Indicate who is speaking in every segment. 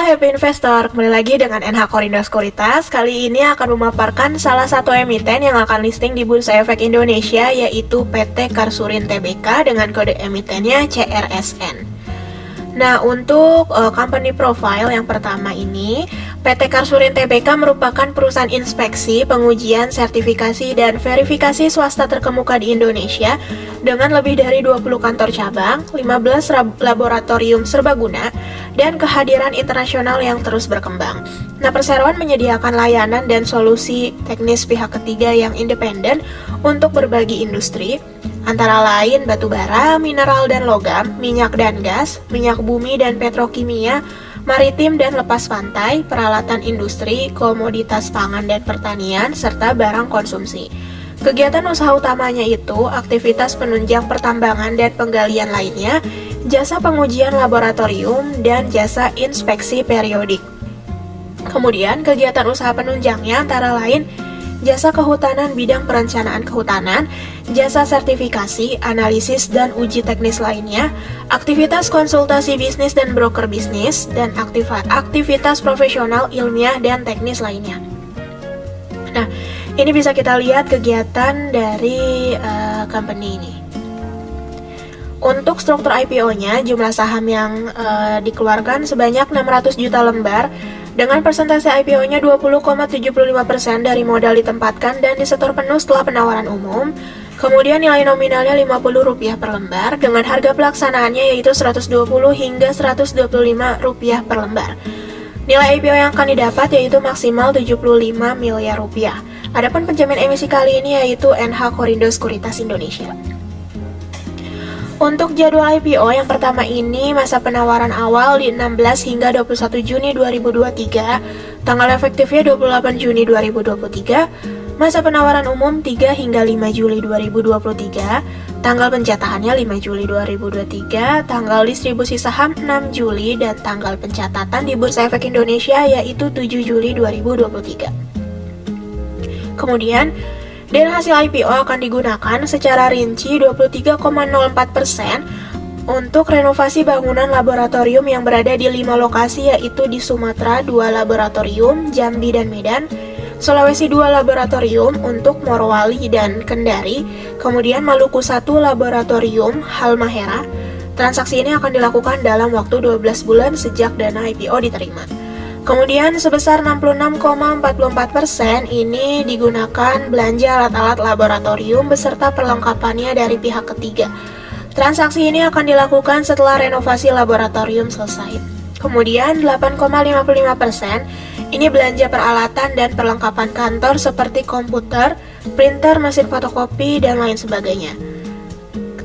Speaker 1: Happy Investor, kembali lagi dengan NH Korindo Sekuritas. Kali ini akan memaparkan salah satu emiten yang akan listing di Bursa Efek Indonesia, yaitu PT Karsurin Tbk dengan kode emitennya CRSN. Nah, untuk company profile yang pertama ini, PT Karsurin Tbk merupakan perusahaan inspeksi, pengujian, sertifikasi, dan verifikasi swasta terkemuka di Indonesia dengan lebih dari 20 kantor cabang, 15 laboratorium serbaguna, dan kehadiran internasional yang terus berkembang. Nah, perseroan menyediakan layanan dan solusi teknis pihak ketiga yang independen untuk berbagi industri, antara lain batubara, mineral dan logam, minyak dan gas, minyak bumi dan petrokimia, maritim dan lepas pantai, peralatan industri, komoditas pangan dan pertanian, serta barang konsumsi. Kegiatan usaha utamanya itu aktivitas penunjang pertambangan dan penggalian lainnya, jasa pengujian laboratorium, dan jasa inspeksi periodik. Kemudian, kegiatan usaha penunjangnya antara lain jasa kehutanan bidang perencanaan kehutanan, jasa sertifikasi, analisis, dan uji teknis lainnya, aktivitas konsultasi bisnis dan broker bisnis, dan aktivitas profesional, ilmiah, dan teknis lainnya. Nah, ini bisa kita lihat kegiatan dari company ini. Untuk struktur IPO-nya, jumlah saham yang dikeluarkan sebanyak 600 juta lembar, dengan persentase IPO-nya 20,75% dari modal ditempatkan dan disetor penuh setelah penawaran umum. Kemudian nilai nominalnya Rp50 per lembar, dengan harga pelaksanaannya yaitu Rp120 hingga Rp125 per lembar. Nilai IPO yang akan didapat yaitu maksimal Rp75 miliar. Adapun penjamin emisi kali ini yaitu NH Korindo Sekuritas Indonesia. Untuk jadwal IPO yang pertama ini, masa penawaran awal di 16 hingga 21 Juni 2023, tanggal efektifnya 28 Juni 2023, masa penawaran umum 3 hingga 5 Juli 2023, tanggal pencatatannya 5 Juli 2023, tanggal distribusi saham 6 Juli, dan tanggal pencatatan di Bursa Efek Indonesia yaitu 7 Juli 2023. Kemudian, dana hasil IPO akan digunakan secara rinci 23,04% untuk renovasi bangunan laboratorium yang berada di 5 lokasi yaitu di Sumatera 2 laboratorium, Jambi dan Medan, Sulawesi 2 laboratorium untuk Morowali dan Kendari, kemudian Maluku 1 laboratorium, Halmahera. Transaksi ini akan dilakukan dalam waktu 12 bulan sejak dana IPO diterima. Kemudian sebesar 66,44% ini digunakan belanja alat-alat laboratorium beserta perlengkapannya dari pihak ketiga. Transaksi ini akan dilakukan setelah renovasi laboratorium selesai. Kemudian 8,55% ini belanja peralatan dan perlengkapan kantor seperti komputer, printer, mesin fotokopi, dan lain sebagainya.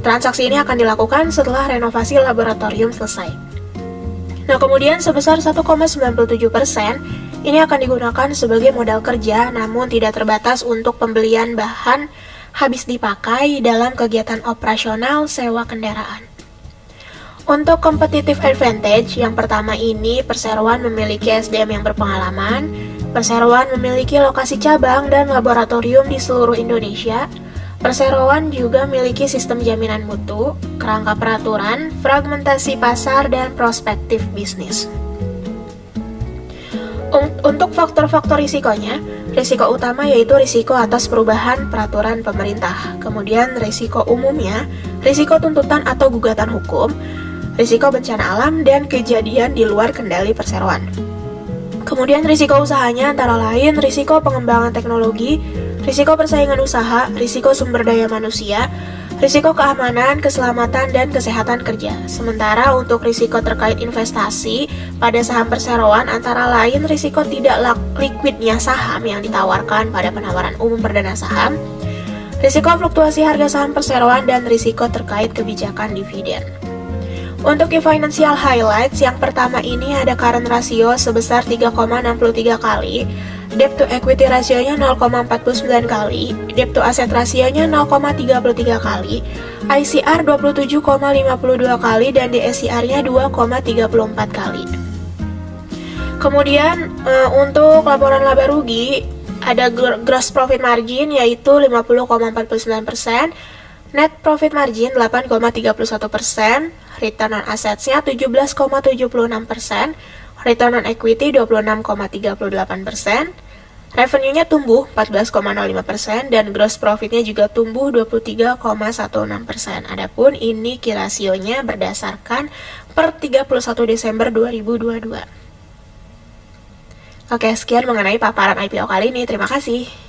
Speaker 1: Transaksi ini akan dilakukan setelah renovasi laboratorium selesai. Nah, kemudian sebesar 1,97% ini akan digunakan sebagai modal kerja, namun tidak terbatas untuk pembelian bahan habis dipakai dalam kegiatan operasional sewa kendaraan. Untuk competitive advantage, yang pertama ini perseroan memiliki SDM yang berpengalaman, perseroan memiliki lokasi cabang dan laboratorium di seluruh Indonesia. Perseroan juga memiliki sistem jaminan mutu, kerangka peraturan, fragmentasi pasar, dan prospektif bisnis. Untuk faktor-faktor risikonya, risiko utama yaitu risiko atas perubahan peraturan pemerintah. Kemudian risiko umumnya, risiko tuntutan atau gugatan hukum, risiko bencana alam, dan kejadian di luar kendali perseroan. Kemudian risiko usahanya antara lain risiko pengembangan teknologi, risiko persaingan usaha, risiko sumber daya manusia, risiko keamanan, keselamatan, dan kesehatan kerja. Sementara untuk risiko terkait investasi pada saham perseroan antara lain risiko tidak liquidnya saham yang ditawarkan pada penawaran umum perdana saham, risiko fluktuasi harga saham perseroan, dan risiko terkait kebijakan dividen. Untuk key financial highlights, yang pertama ini ada current ratio sebesar 3,63 kali, debt to equity rasionya 0,49 kali, debt to asset rasionya 0,33 kali, ICR 27,52 kali, dan DSCR-nya 2,34 kali. Kemudian untuk laporan laba rugi ada gross profit margin yaitu 50,49%, net profit margin 8,31%, return on assets-nya 17,76%, return on equity 26,38%, revenue-nya tumbuh 14,05%, dan gross profit-nya juga tumbuh 23,16%. Adapun ini key ratio-nya berdasarkan per 31 Desember 2022. Oke, sekian mengenai paparan IPO kali ini. Terima kasih.